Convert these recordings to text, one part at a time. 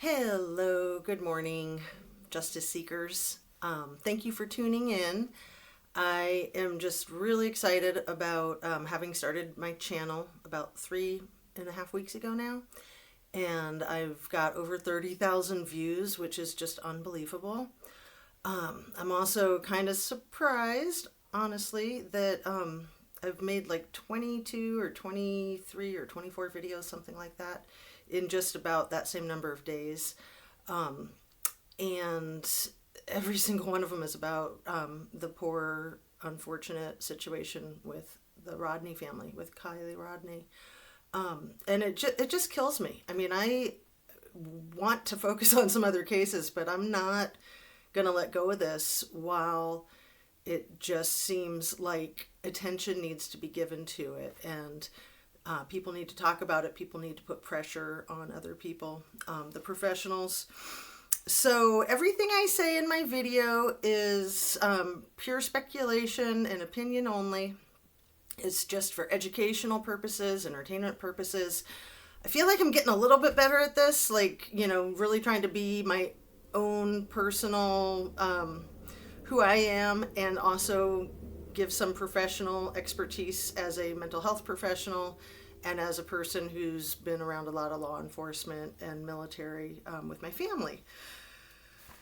Hello, good morning, Justice Seekers. Thank you for tuning in. I am just really excited about having started my channel about 3.5 weeks ago now. And I've got over 30,000 views, which is just unbelievable. I'm also kind of surprised, honestly, that I've made like 22 or 23 or 24 videos, something like that, in just about that same number of days. And every single one of them is about the poor, unfortunate situation with the Rodney family, with Kylie Rodney. And it just kills me. I mean, I want to focus on some other cases, but I'm not going to let go of this while it just seems like attention needs to be given to it. And people need to talk about it. People need to put pressure on other people, the professionals. So everything I say in my video is pure speculation and opinion only. It's just for educational purposes, entertainment purposes. I feel like I'm getting a little bit better at this, like, really trying to be my own personal who I am, and also give some professional expertise as a mental health professional and as a person who's been around a lot of law enforcement and military with my family.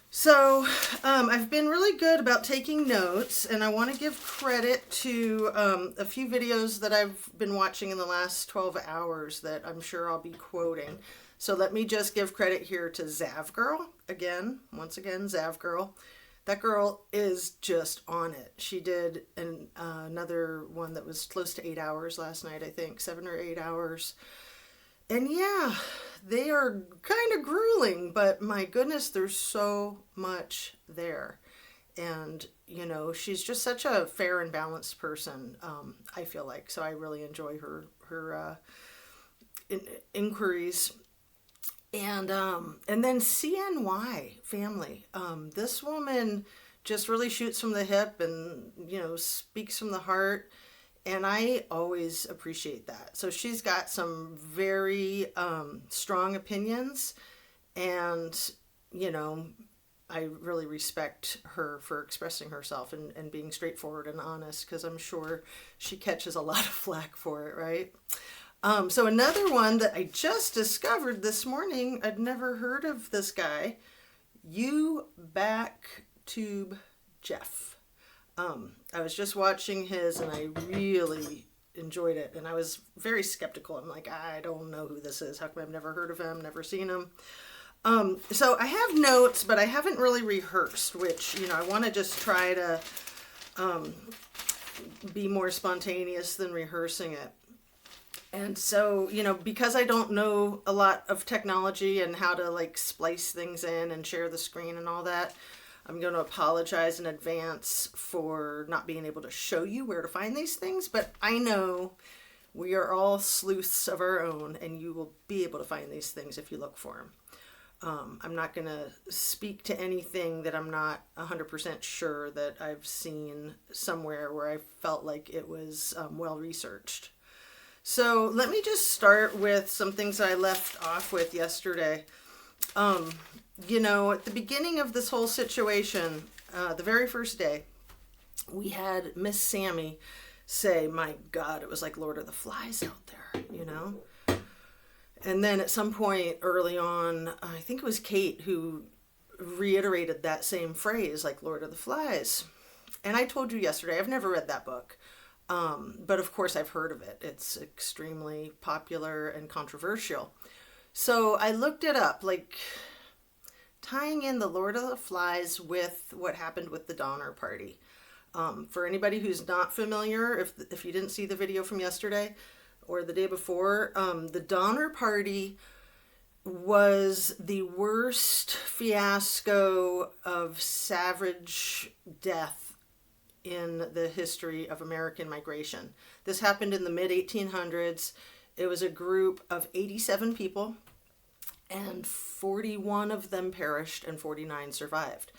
So I've been really good about taking notes, and I want to give credit to a few videos that I've been watching in the last 12 hours that I'm sure I'll be quoting. So let me just give credit here to Zav Girl, once again, Zav Girl. That girl is just on it. She did another one that was close to 8 hours last night, I think, 7 or 8 hours. And yeah, they are kind of grueling, but my goodness, there's so much there. And, she's just such a fair and balanced person, I feel like. So I really enjoy her inquiries. And then CNY Family. This woman just really shoots from the hip and, speaks from the heart. And I always appreciate that. So she's got some very strong opinions. And, I really respect her for expressing herself and being straightforward and honest, because I'm sure she catches a lot of flack for it, right? So another one that I just discovered this morning, I'd never heard of this guy, YouBack Tube Jeff. I was just watching his and I really enjoyed it, and I was very skeptical. I'm like, I don't know who this is. How come I've never heard of him, never seen him? So I have notes, but I haven't really rehearsed, which, I want to just try to be more spontaneous than rehearsing it. And so, because I don't know a lot of technology and how to splice things in and share the screen and all that, I'm going to apologize in advance for not being able to show you where to find these things, but I know we are all sleuths of our own, and you will be able to find these things if you look for them. I'm not going to speak to anything that I'm not 100% sure that I've seen somewhere where I felt like it was well researched. So let me just start with some things I left off with yesterday. At the beginning of this whole situation, the very first day, we had Miss Sammy say, my God, it was like Lord of the Flies out there, And then at some point early on, I think it was Kate who reiterated that same phrase, like Lord of the Flies. And I told you yesterday, I've never read that book. But of course I've heard of it. It's extremely popular and controversial. So I looked it up, tying in the Lord of the Flies with what happened with the Donner Party. For anybody who's not familiar, if you didn't see the video from yesterday or the day before, the Donner Party was the worst fiasco of savage death in the history of American migration. This happened in the mid-1800s. It was a group of 87 people, and 41 of them perished and 49 survived.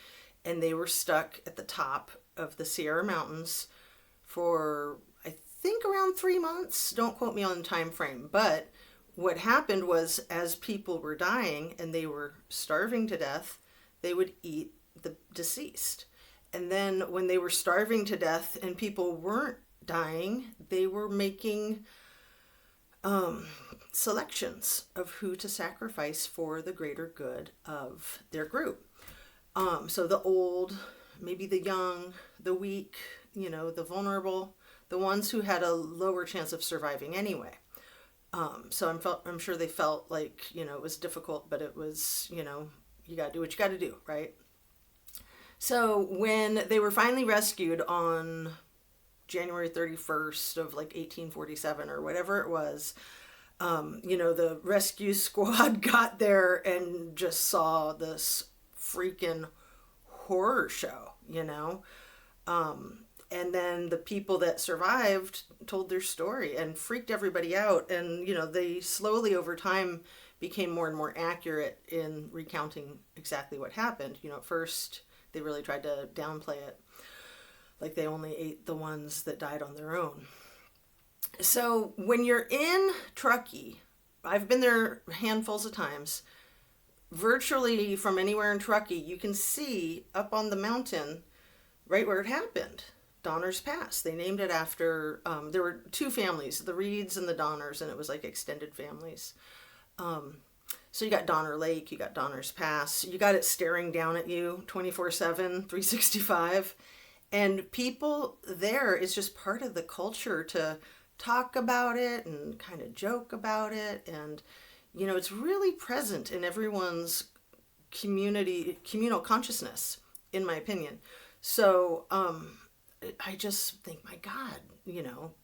And they were stuck at the top of the Sierra Mountains for, I think, around 3 months. Don't quote me on the time frame, but what happened was, as people were dying and they were starving to death, they would eat the deceased. And then when they were starving to death and people weren't dying, they were making selections of who to sacrifice for the greater good of their group. So the old, maybe the young, the weak, the vulnerable, the ones who had a lower chance of surviving anyway. So I'm sure they felt like, it was difficult, but it was, you got to do what you got to do, right? So when they were finally rescued on January 31st of like 1847 or whatever it was, the rescue squad got there and just saw this freaking horror show, and then the people that survived told their story and freaked everybody out. And, they slowly over time became more and more accurate in recounting exactly what happened. At first they really tried to downplay it, like they only ate the ones that died on their own. So when you're in Truckee, I've been there handfuls of times, virtually from anywhere in Truckee, you can see up on the mountain right where it happened, Donner's Pass. They named it after, there were two families, the Reeds and the Donners, and it was like extended families. So you got Donner Lake, you got Donner's Pass, you got it staring down at you 24/7, 365. And people there, it's just part of the culture to talk about it and kind of joke about it. And, it's really present in everyone's communal consciousness, in my opinion. So I just think, my God,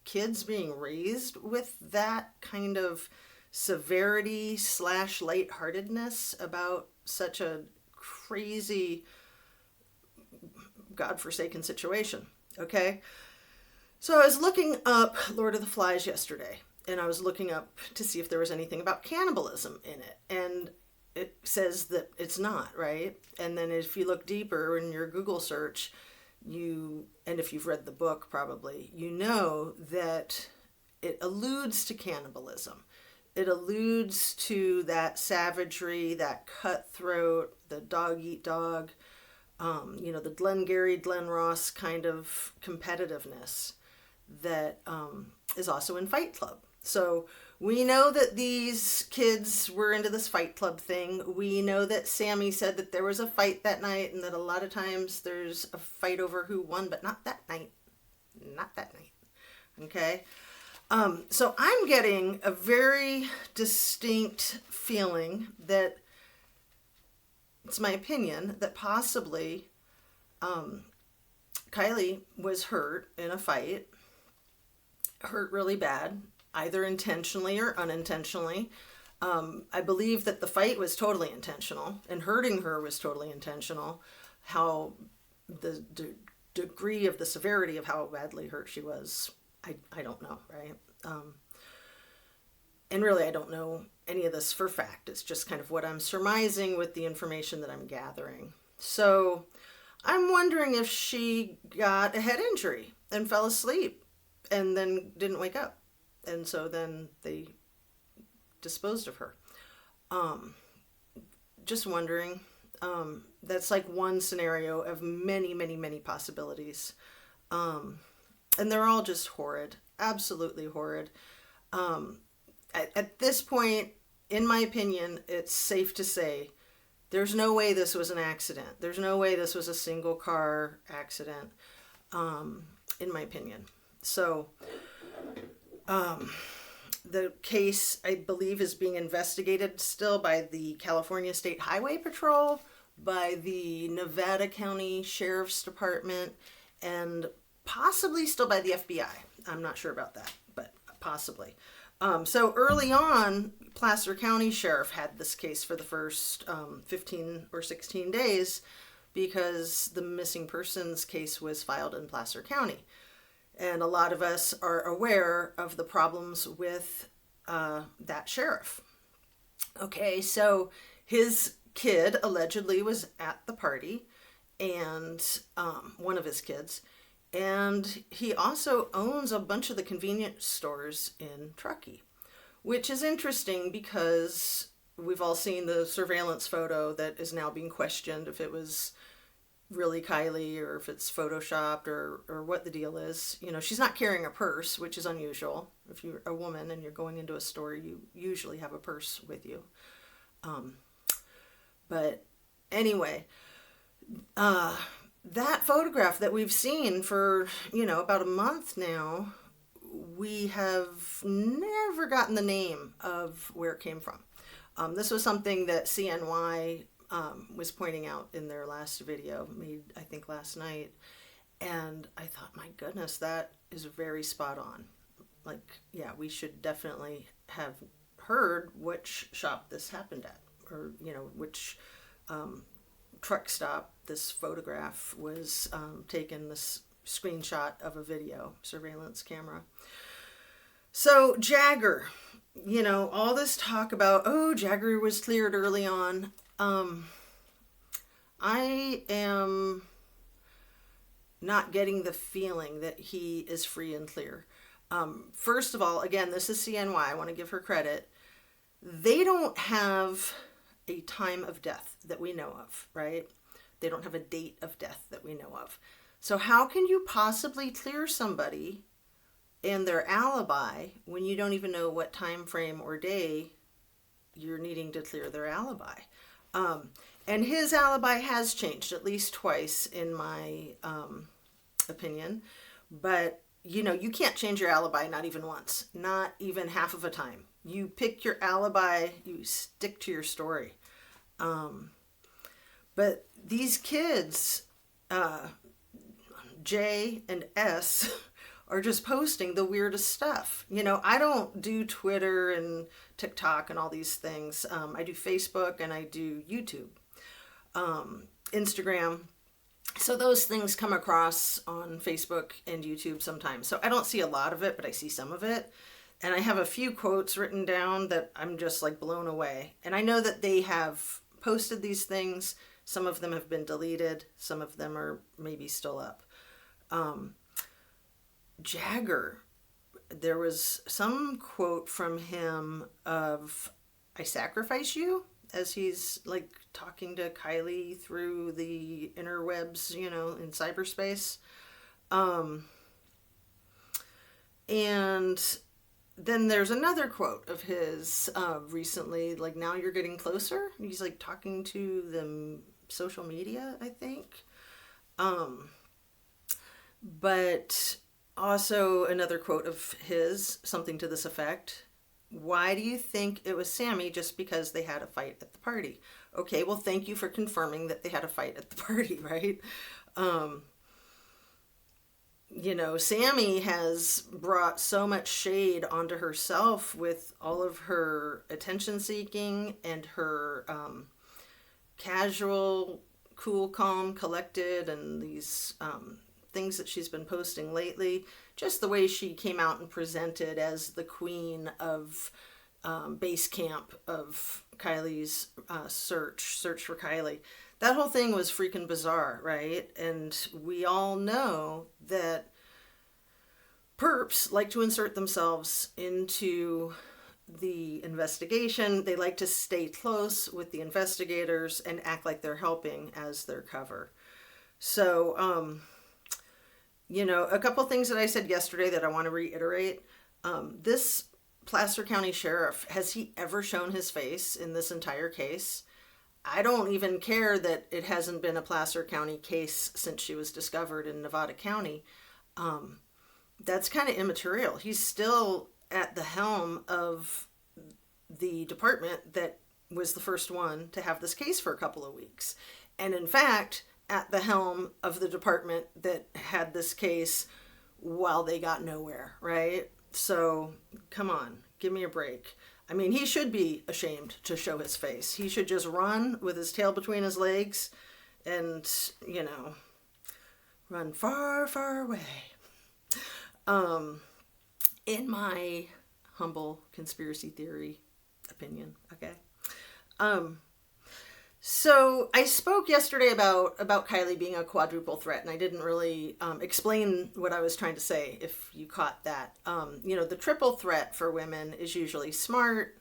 kids being raised with that kind of severity / lightheartedness about such a crazy, godforsaken situation. Okay. So I was looking up Lord of the Flies yesterday, and I was looking up to see if there was anything about cannibalism in it. And it says that it's not, right? And then if you look deeper in your Google search, and if you've read the book probably, that it alludes to cannibalism. It alludes to that savagery, that cutthroat, the dog eat dog, the Glengarry, Glen Ross kind of competitiveness that is also in Fight Club. So we know that these kids were into this Fight Club thing. We know that Sammy said that there was a fight that night, and that a lot of times there's a fight over who won, but not that night. Not that night. Okay? So I'm getting a very distinct feeling that, it's my opinion, that possibly Kylie was hurt in a fight, hurt really bad, either intentionally or unintentionally. I believe that the fight was totally intentional, and hurting her was totally intentional. How the degree of the severity of how badly hurt she was, I don't know, right? And really, I don't know any of this for fact. It's just kind of what I'm surmising with the information that I'm gathering. So I'm wondering if she got a head injury and fell asleep and then didn't wake up. And so then they disposed of her. Just wondering. That's like one scenario of many, many, many possibilities. And they're all just horrid. Absolutely horrid. At this point, in my opinion, it's safe to say there's no way this was an accident. There's no way this was a single car accident, in my opinion. So the case, I believe, is being investigated still by the California State Highway Patrol, by the Nevada County Sheriff's Department, and possibly still by the FBI. I'm not sure about that, but possibly. So early on, Placer County Sheriff had this case for the first 15 or 16 days because the missing persons case was filed in Placer County. And a lot of us are aware of the problems with that sheriff. Okay, so his kid allegedly was at the party, and one of his kids, and he also owns a bunch of the convenience stores in Truckee. which is interesting because we've all seen the surveillance photo that is now being questioned if it was really Kylie or if it's photoshopped or what the deal is. You know, she's not carrying a purse, which is unusual. If you're a woman and you're going into a store, you usually have a purse with you. But anyway, that photograph that we've seen for, about a month now, we have never gotten the name of where it came from. This was something that CNY was pointing out in their last video, made, I think, last night. And I thought, my goodness, that is very spot on. Like, yeah, we should definitely have heard which shop this happened at, or, which truck stop this photograph was taken, this screenshot of a video surveillance camera. So Jagger, all this talk about, Jagger was cleared early on. I am not getting the feeling that he is free and clear. First of all, again, this is CNY. I want to give her credit. They don't have a time of death that we know of, right? They don't have a date of death that we know of. So how can you possibly clear somebody and their alibi when you don't even know what time frame or day you're needing to clear their alibi? And his alibi has changed at least twice, in my opinion. But, you can't change your alibi not even once, not even half of a time. You pick your alibi, you stick to your story. But these kids, J and S, are just posting the weirdest stuff. I don't do Twitter and TikTok and all these things. I do Facebook and I do YouTube, Instagram. So those things come across on Facebook and YouTube sometimes. So I don't see a lot of it, but I see some of it. And I have a few quotes written down that I'm just like blown away. And I know that they have posted these things. Some of them have been deleted. Some of them are maybe still up. Jagger, there was some quote from him of, "I sacrifice you," as he's like talking to Kylie through the interwebs, in cyberspace. And then there's another quote of his recently, like, "Now you're getting closer." He's like talking to the social media, I think. But also another quote of his, something to this effect: "Why do you think it was Sammy just because they had a fight at the party?" Okay, well, thank you for confirming that they had a fight at the party, right? Sammy has brought so much shade onto herself with all of her attention seeking and her casual, cool, calm, collected, and these things that she's been posting lately. Just the way she came out and presented as the queen of base camp of Kylie's search for Kylie. That whole thing was freaking bizarre, right? And we all know that perps like to insert themselves into the investigation. They like to stay close with the investigators and act like they're helping as their cover. So, a couple things that I said yesterday that I want to reiterate. This Placer County Sheriff, has he ever shown his face in this entire case? I don't even care that it hasn't been a Placer County case since she was discovered in Nevada County. That's kind of immaterial. He's still at the helm of the department that was the first one to have this case for a couple of weeks. And in fact, at the helm of the department that had this case while they got nowhere, right? So, come on, give me a break. I mean, he should be ashamed to show his face. He should just run with his tail between his legs and, run far, far away. In my humble conspiracy theory opinion, okay? So I spoke yesterday about Kylie being a quadruple threat, and I didn't really explain what I was trying to say. If you caught that, the triple threat for women is usually smart,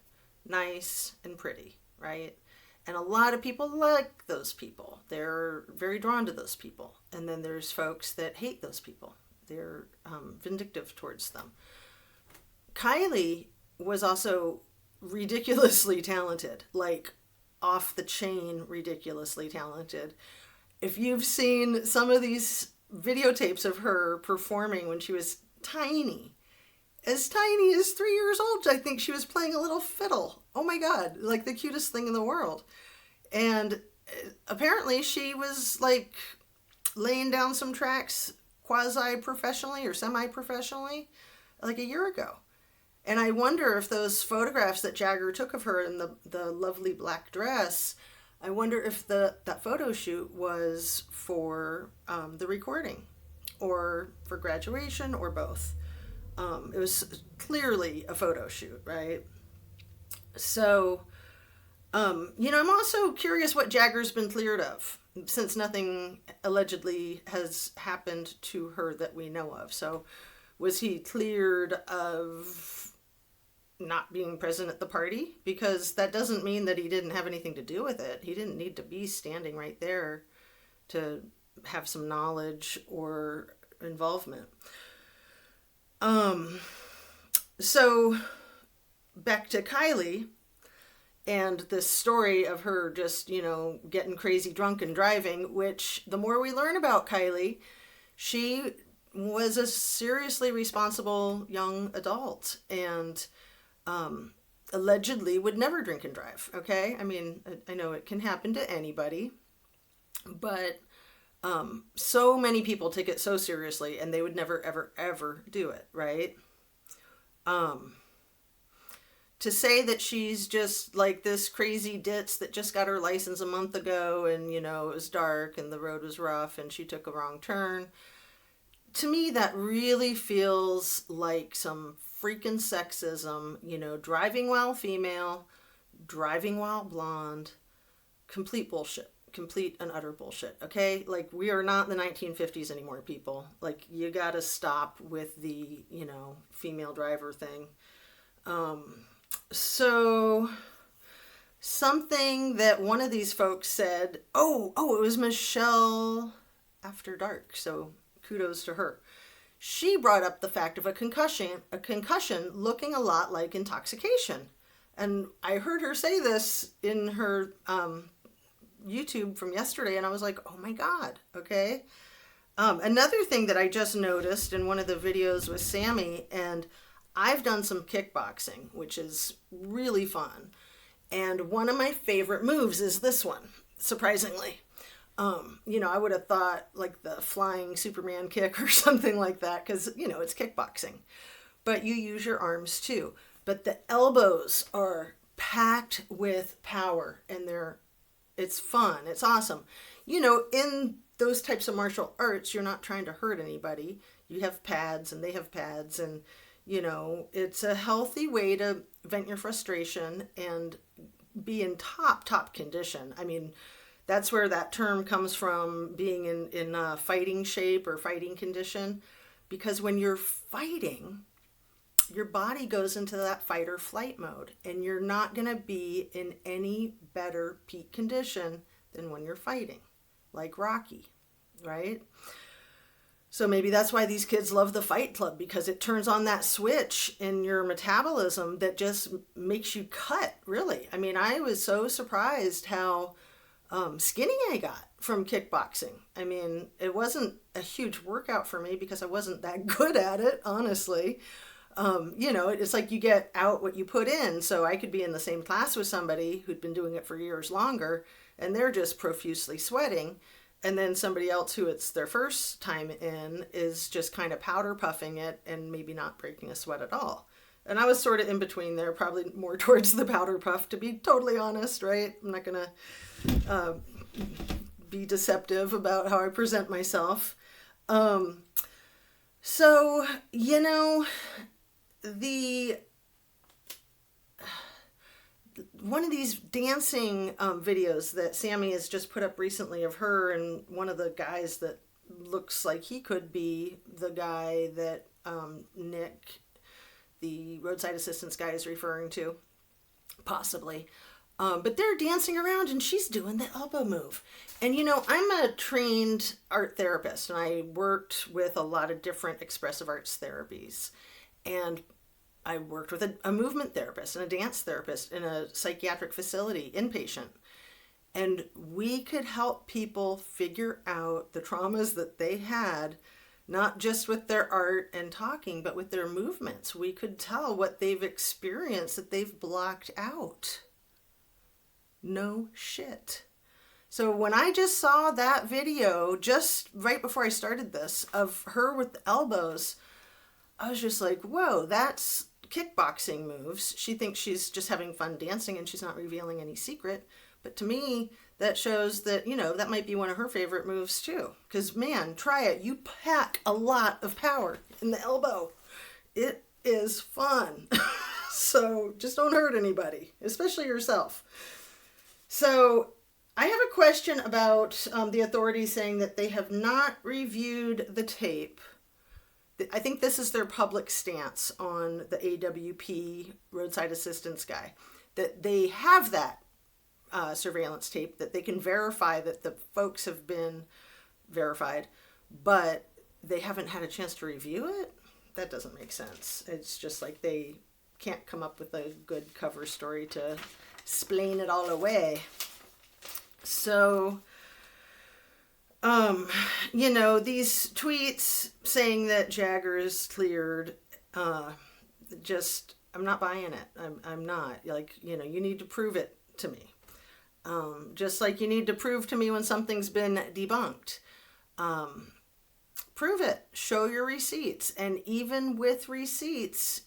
nice, and pretty, right? And a lot of people like those people. They're very drawn to those people. And then there's folks that hate those people. They're vindictive towards them. Kylie was also ridiculously talented, like off the chain ridiculously talented. If you've seen some of these videotapes of her performing when she was tiny as 3 years old, I think she was playing a little fiddle. Oh my God, like the cutest thing in the world. And apparently she was like laying down some tracks quasi-professionally or semi-professionally like a year ago. And I wonder if those photographs that Jagger took of her in the lovely black dress, I wonder if that photo shoot was for the recording or for graduation or both. It was clearly a photo shoot, right? So, I'm also curious what Jagger's been cleared of, since nothing allegedly has happened to her that we know of. So, was he cleared of not being present at the party? Because that doesn't mean that he didn't have anything to do with it. He didn't need to be standing right there to have some knowledge or involvement. So back to Kylie and this story of her just, getting crazy drunk and driving, which the more we learn about Kylie, she was a seriously responsible young adult and allegedly would never drink and drive. Okay. I mean, I know it can happen to anybody, but so many people take it so seriously and they would never, ever, ever do it. Right. To say that she's just like this crazy ditz that just got her license a month ago and, it was dark and the road was rough and she took a wrong turn. To me, that really feels like some freaking sexism, driving while female, driving while blonde, complete bullshit, complete and utter bullshit, okay? Like, we are not in the 1950s anymore, people. Like, you gotta stop with the, female driver thing. So, something that one of these folks said, it was Michelle After Dark, so kudos to her. She brought up the fact of a concussion looking a lot like intoxication. And I heard her say this in her YouTube from yesterday, and I was like, oh my God, okay? Another thing that I just noticed in one of the videos with Sammy, and I've done some kickboxing, which is really fun. And one of my favorite moves is this one, surprisingly. I would have thought like the flying Superman kick or something like that because, it's kickboxing. But you use your arms too. But the elbows are packed with power and it's fun. It's awesome. In those types of martial arts, you're not trying to hurt anybody. You have pads and they have pads and, it's a healthy way to vent your frustration and be in top condition. I mean, that's where that term comes from, being in fighting shape or fighting condition. Because when you're fighting, your body goes into that fight or flight mode. And you're not going to be in any better peak condition than when you're fighting. Like Rocky, right? So maybe that's why these kids love the Fight Club, because it turns on that switch in your metabolism that just makes you cut, really. I mean, I was so surprised how skinny I got from kickboxing. I mean, it wasn't a huge workout for me because I wasn't that good at it, honestly. It's like you get out what you put in. So I could be in the same class with somebody who'd been doing it for years longer, and they're just profusely sweating. And then somebody else who it's their first time in is just kind of powder puffing it and maybe not breaking a sweat at all. And I was sort of in between there, probably more towards the powder puff, to be totally honest, right? I'm not going to be deceptive about how I present myself. So, one of these dancing videos that Sammy has just put up recently of her and one of the guys that looks like he could be the guy that Nick, the roadside assistance guy, is referring to, possibly. But they're dancing around and she's doing the elbow move. And I'm a trained art therapist and I worked with a lot of different expressive arts therapies. And I worked with a movement therapist and a dance therapist in a psychiatric facility, inpatient. And we could help people figure out the traumas that they had, not just with their art and talking, but with their movements. We could tell what they've experienced that they've blocked out. No shit. So when I just saw that video, just right before I started this, of her with the elbows, I was just like, whoa, that's kickboxing moves. She thinks she's just having fun dancing and she's not revealing any secret. But to me, that shows that, that might be one of her favorite moves too. Because, man, try it. You pack a lot of power in the elbow. It is fun. So just don't hurt anybody, especially yourself. So I have a question about the authorities saying that they have not reviewed the tape. I think this is their public stance on the AWP roadside assistance guy, that they have that surveillance tape, that they can verify that the folks have been verified, but they haven't had a chance to review it. That doesn't make sense. It's just like they can't come up with a good cover story to explain it all away. So, these tweets saying that Jagger is cleared, I'm not buying it. I'm not. You need to prove it to me. Just like you need to prove to me when something's been debunked. Prove it. Show your receipts. And even with receipts,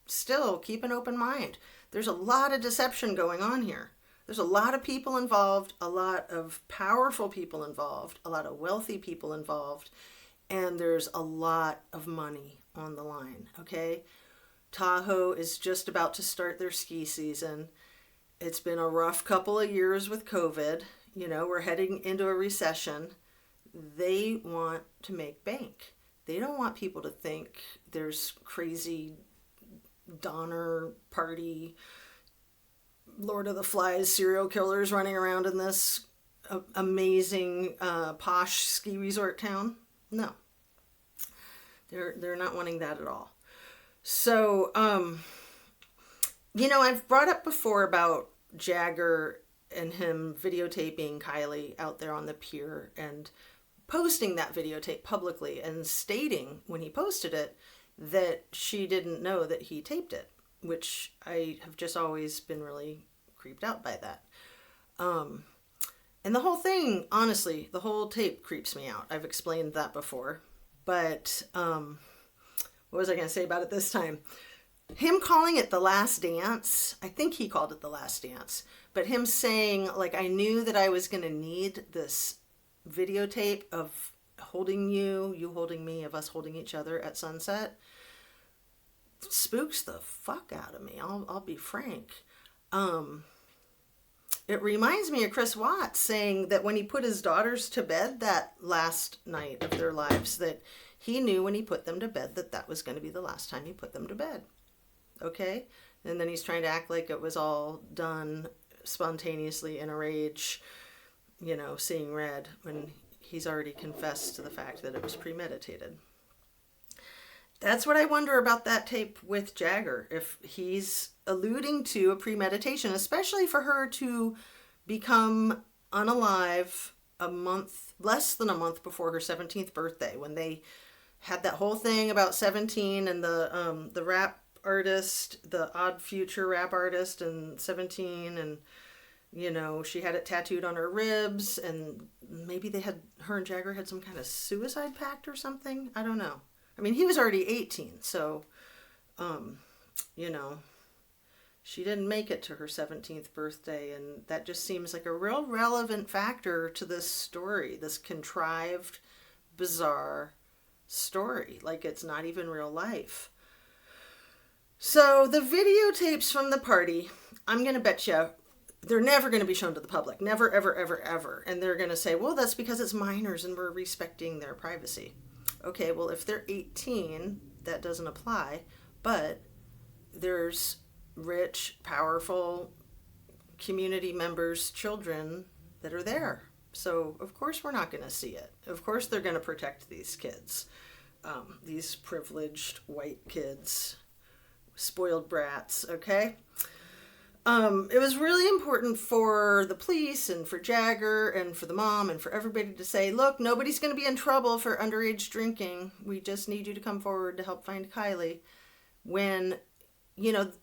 still keep an open mind. There's a lot of deception going on here. There's a lot of people involved, a lot of powerful people involved, a lot of wealthy people involved, and there's a lot of money on the line, okay? Tahoe is just about to start their ski season. It's been a rough couple of years with COVID. We're heading into a recession. They want to make bank. They don't want people to think there's crazy Donner Party, Lord of the Flies serial killers running around in this amazing posh ski resort town. No. They're not wanting that at all. So, I've brought up before about Jagger and him videotaping Kylie out there on the pier and posting that videotape publicly and stating when he posted it that she didn't know that he taped it, which I have just always been really creeped out by that. And the whole thing, honestly, the whole tape creeps me out. I've explained that before. But what was I going to say about it this time? Him calling it The Last Dance, I think he called it The Last Dance, but him saying, I knew that I was going to need this videotape of holding you holding me, of us holding each other at sunset, spooks the fuck out of me. I'll be frank. It reminds me of Chris Watts saying that when he put his daughters to bed that last night of their lives, that he knew when he put them to bed that was going to be the last time he put them to bed. Okay? And then he's trying to act like it was all done spontaneously in a rage, seeing red, when he's already confessed to the fact that it was premeditated. That's what I wonder about that tape with Jagger, if he's alluding to a premeditation, especially for her to become unalive less than a month before her 17th birthday, when they had that whole thing about 17 and the rap artist, the Odd Future rap artist, and 17, and she had it tattooed on her ribs, and maybe her and Jagger had some kind of suicide pact or something. I don't know. I mean, he was already 18, so, she didn't make it to her 17th birthday, and that just seems like a real relevant factor to this story, this contrived, bizarre story. It's not even real life. So the videotapes from the party, I'm going to bet you they're never going to be shown to the public. Never, ever, ever, ever. And they're going to say, well, that's because it's minors and we're respecting their privacy. Okay, well, if they're 18, that doesn't apply. But there's rich, powerful community members' children that are there. So, of course, we're not going to see it. Of course, they're going to protect these kids, these privileged white kids, spoiled brats, okay? It was really important for the police and for Jagger and for the mom and for everybody to say, look, nobody's going to be in trouble for underage drinking. We just need you to come forward to help find Kylie. When,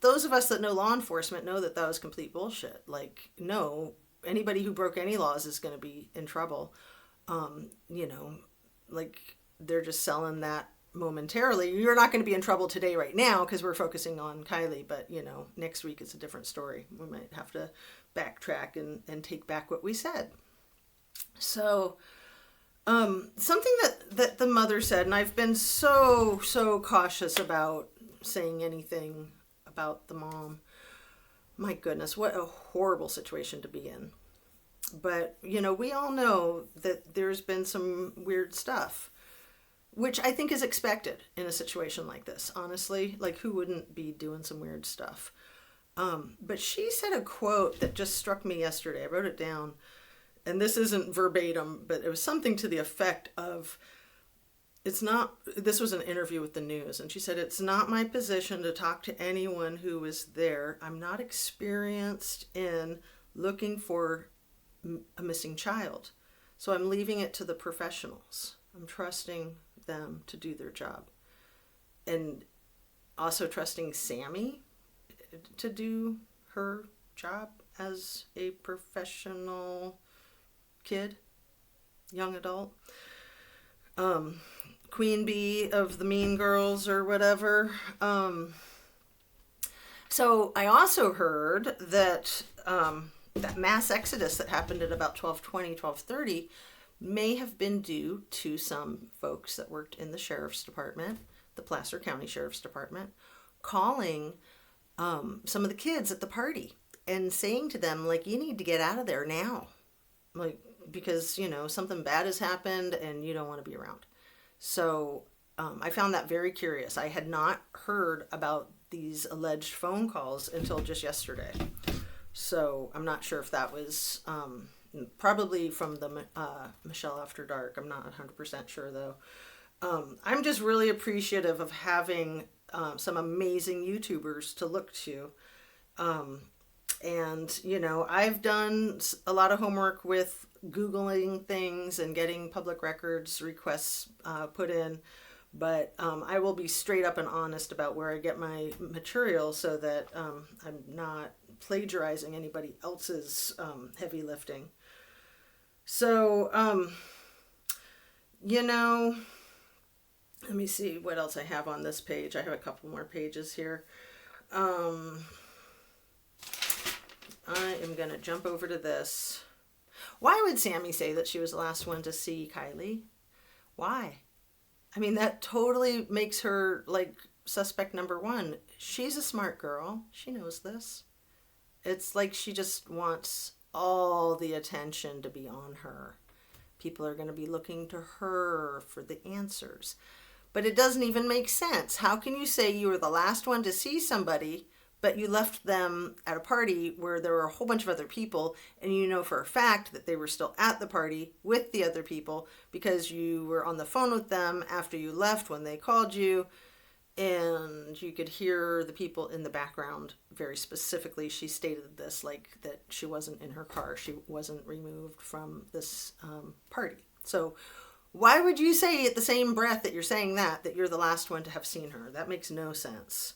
those of us that know law enforcement know that was complete bullshit. Like, no, anybody who broke any laws is going to be in trouble. Like they're just selling that momentarily. You're not going to be in trouble today right now because we're focusing on Kylie, but next week it's a different story. We might have to backtrack and take back what we said. So something that the mother said, and I've been so cautious about saying anything about the mom. My goodness, what a horrible situation to be in. But we all know that there's been some weird stuff, which I think is expected in a situation like this, honestly. Like, who wouldn't be doing some weird stuff? But she said a quote that just struck me yesterday. I wrote it down, and this isn't verbatim, but it was something to the effect of, this was an interview with the news, and she said, it's not my position to talk to anyone who was there. I'm not experienced in looking for a missing child, so I'm leaving it to the professionals. I'm trusting them to do their job, and also trusting Sammy to do her job as a professional kid, young adult, queen bee of the Mean Girls or whatever. So I also heard that that mass exodus that happened at about 12:20, 12:30 may have been due to some folks that worked in the sheriff's department, the Placer County Sheriff's Department, calling some of the kids at the party and saying to them, like, you need to get out of there now. Like, because, something bad has happened and you don't want to be around. So I found that very curious. I had not heard about these alleged phone calls until just yesterday. So I'm not sure if that was probably from the Michelle After Dark. I'm not 100% sure, though. I'm just really appreciative of having some amazing YouTubers to look to. And, I've done a lot of homework with Googling things and getting public records requests put in. But I will be straight up and honest about where I get my material so that I'm not plagiarizing anybody else's heavy lifting. So, let me see what else I have on this page. I have a couple more pages here. I am going to jump over to this. Why would Sammy say that she was the last one to see Kylie? Why? I mean, that totally makes her, like, suspect number one. She's a smart girl. She knows this. It's like she just wants all the attention to be on her. People are going to be looking to her for the answers. But it doesn't even make sense. How can you say you were the last one to see somebody, but you left them at a party where there were a whole bunch of other people, and you know for a fact that they were still at the party with the other people because you were on the phone with them after you left when they called you, and you could hear the people in the background very specifically. She stated this, like, that she wasn't in her car. She wasn't removed from this party. So why would you say at the same breath that you're saying that you're the last one to have seen her? That makes no sense.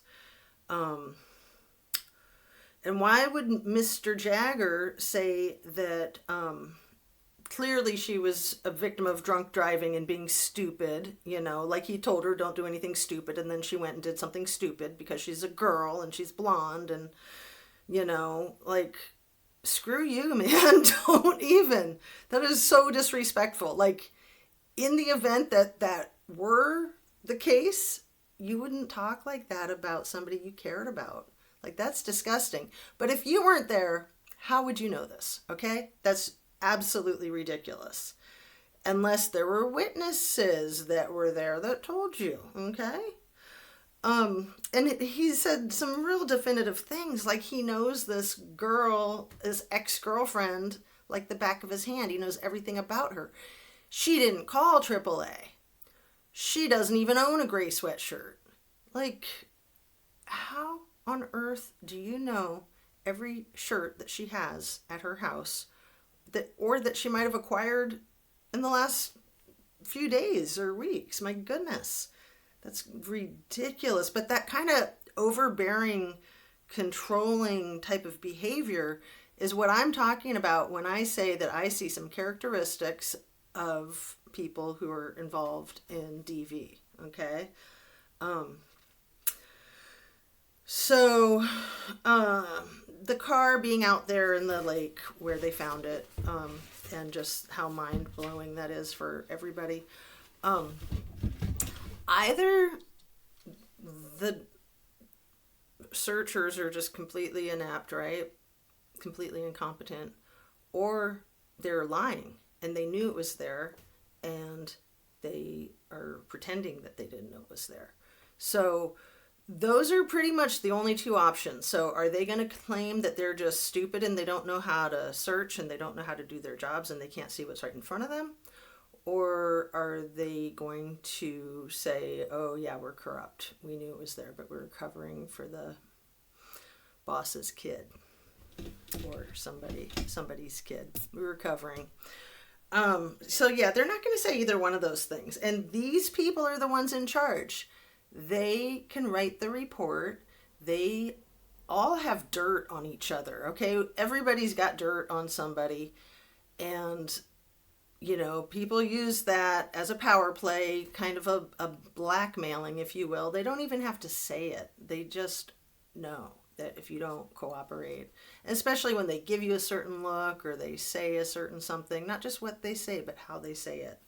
And why would Mr. Jagger say that clearly she was a victim of drunk driving and being stupid, like he told her don't do anything stupid, and then she went and did something stupid because she's a girl and she's blonde and, like, screw you, man. Don't even. That is so disrespectful. Like, in the event that were the case, you wouldn't talk like that about somebody you cared about. Like, that's disgusting. But if you weren't there, how would you know this? Okay? That's absolutely ridiculous. Unless there were witnesses that were there that told you. Okay? And he said some real definitive things, like he knows this girl, his ex-girlfriend, like the back of his hand. He knows everything about her. She didn't call AAA. She doesn't even own a gray sweatshirt. Like, how on earth do you know every shirt that she has at her house, that she might have acquired in the last few days or weeks? My goodness. That's ridiculous. But that kind of overbearing, controlling type of behavior is what I'm talking about when I say that I see some characteristics of people who are involved in DV. Okay? So the car being out there in the lake where they found it, and just how mind-blowing that is for everybody. Either the searchers are just completely inept, right? Completely incompetent, or they're lying and they knew it was there and they are pretending that they didn't know it was there. So those are pretty much the only two options. So are they going to claim that they're just stupid and they don't know how to search and they don't know how to do their jobs and they can't see what's right in front of them? Or are they going to say, oh yeah, we're corrupt. We knew it was there, but we were covering for the boss's kid or somebody's kid. We were covering. So yeah, they're not going to say either one of those things. And these people are the ones in charge. They can write the report. They all have dirt on each other, okay? Everybody's got dirt on somebody. And you know, people use that as a power play, kind of a blackmailing, if you will. They don't even have to say it. They just know that if you don't cooperate, especially when they give you a certain look or they say a certain something, not just what they say, but how they say it.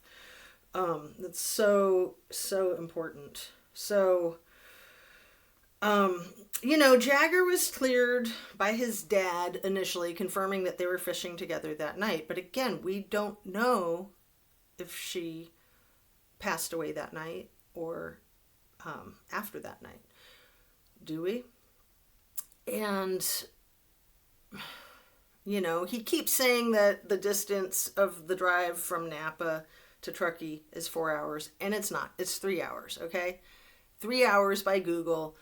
It's so important. So, you know, Jagger was cleared by his dad initially, confirming that they were fishing together that night. But again, we don't know if she passed away that night or after that night. Do we? And, you know, he keeps saying that the distance of the drive from Napa to Truckee is 4 hours, and it's not. It's 3 hours, okay? 3 hours by Google.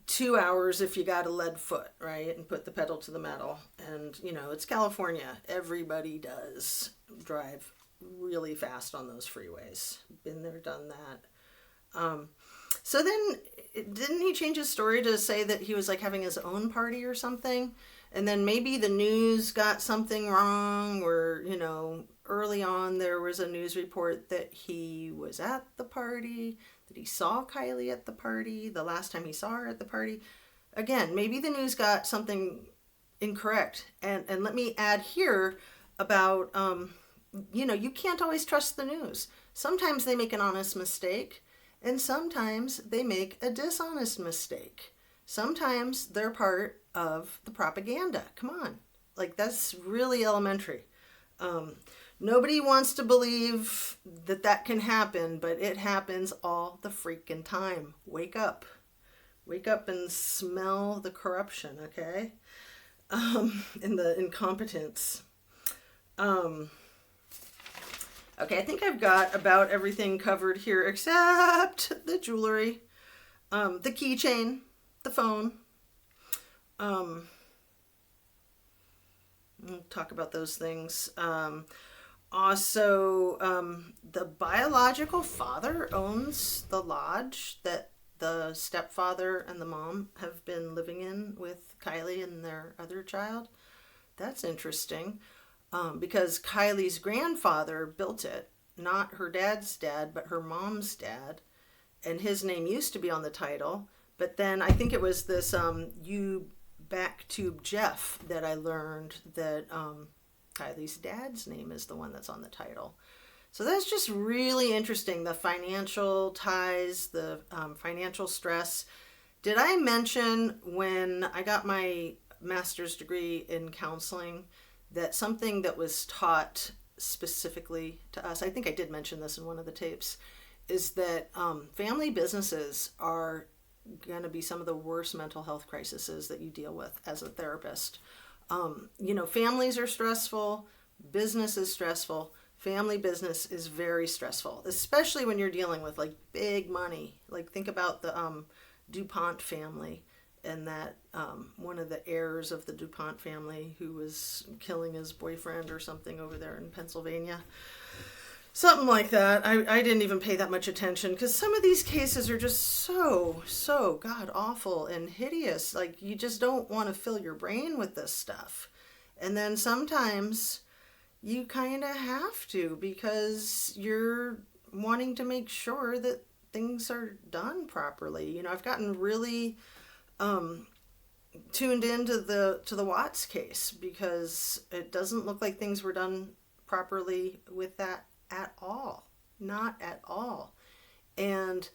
2 hours if you got a lead foot, right? And put the pedal to the metal. And, you know, it's California. Everybody does drive really fast on those freeways. Been there, done that. So then, didn't he change his story to say that he was like having his own party or something? And then maybe the news got something wrong, or, you know, early on there was a news report that he was at the party, that he saw Kylie at the party, the last time he saw her at the party. Again, maybe the news got something incorrect. And let me add here about, you know, you can't always trust the news. Sometimes they make an honest mistake, and sometimes they make a dishonest mistake. Sometimes they're part of the propaganda. Come on. Like, that's really elementary. Nobody wants to believe that that can happen, but it happens all the freaking time. Wake up. Wake up and smell the corruption, okay? And the incompetence. Okay, I think I've got about everything covered here except the jewelry, the keychain, the phone. We'll talk about those things. Also, the biological father owns the lodge that the stepfather and the mom have been living in with Kylie and their other child. That's interesting, because Kylie's grandfather built it, not her dad's dad, but her mom's dad, and his name used to be on the title. But then I think it was this YouBack Tube Jeff that I learned that Kylie's dad's name is the one that's on the title. So that's just really interesting. The financial ties, the financial stress. Did I mention when I got my master's degree in counseling that something that was taught specifically to us, I think I did mention this in one of the tapes, is that family businesses are going to be some of the worst mental health crises that you deal with as a therapist. Families are stressful, business is stressful. Family business is very stressful, especially when you're dealing with like big money. Like think about the DuPont family and that one of the heirs of the DuPont family who was killing his boyfriend or something over there in Pennsylvania. Something like that. I didn't even pay that much attention because some of these cases are just so god awful and hideous. Like you just don't want to fill your brain with this stuff. And then sometimes you kind of have to because you're wanting to make sure that things are done properly. I've gotten really tuned into the Watts case because it doesn't look like things were done properly with that at all. Not at all. And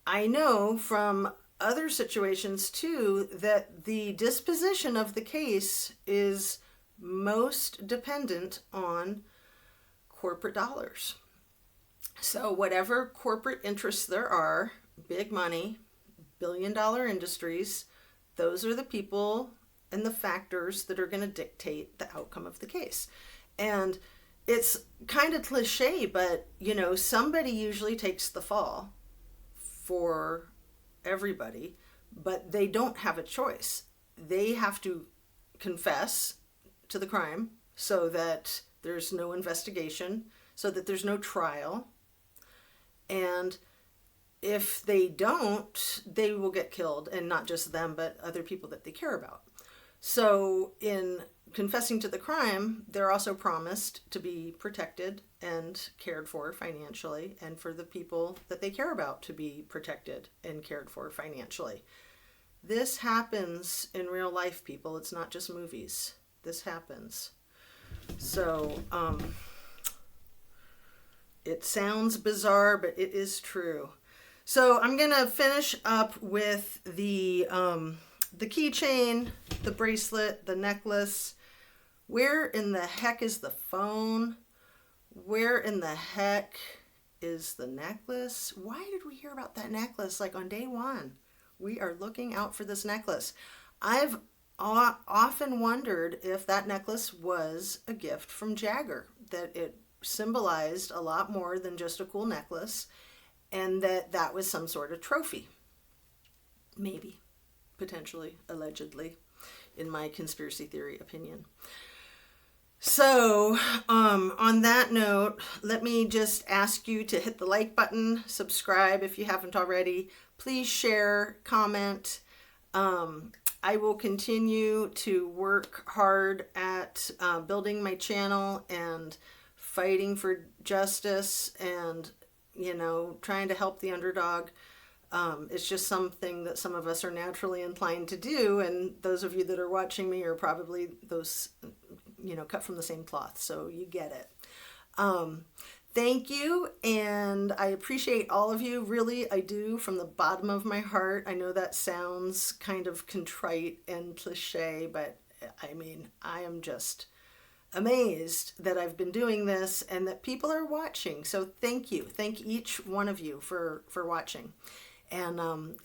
I know from other situations too that the disposition of the case is most dependent on corporate dollars. So whatever corporate interests there are, big money, billion-dollar industries, those are the people and the factors that are going to dictate the outcome of the case. And it's kind of cliche, but somebody usually takes the fall for everybody, but they don't have a choice. They have to confess to the crime so that there's no investigation, so that there's no trial. And if they don't, they will get killed, and not just them, but other people that they care about. So in confessing to the crime, they're also promised to be protected and cared for financially, and for the people that they care about to be protected and cared for financially. This happens in real life, people. It's not just movies. This happens. So, it sounds bizarre, but it is true. So I'm going to finish up with the keychain, the bracelet, the necklace. Where in the heck is the phone? Where in the heck is the necklace? Why did we hear about that necklace like on day one? We are looking out for this necklace. I've often wondered if that necklace was a gift from Jagger, that it symbolized a lot more than just a cool necklace, and that was some sort of trophy. Maybe, potentially, allegedly, in my conspiracy theory opinion. So, on that note, let me just ask you to hit the like button, subscribe if you haven't already. Please share, comment. I will continue to work hard at building my channel and fighting for justice and, trying to help the underdog. It's just something that some of us are naturally inclined to do. And those of you that are watching me are probably those, cut from the same cloth. So you get it. Thank you. And I appreciate all of you. Really, I do, from the bottom of my heart. I know that sounds kind of contrite and cliche, but I mean, I am just amazed that I've been doing this and that people are watching. So thank you. Thank each one of you for watching. And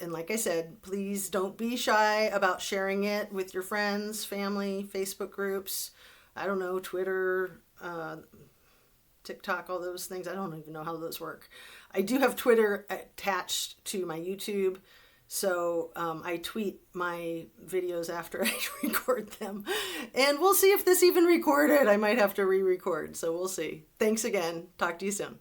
like I said, please don't be shy about sharing it with your friends, family, Facebook groups, I don't know, Twitter, TikTok, all those things. I don't even know how those work. I do have Twitter attached to my YouTube. So I tweet my videos after I record them. And we'll see if this even recorded. I might have to re-record. So we'll see. Thanks again. Talk to you soon.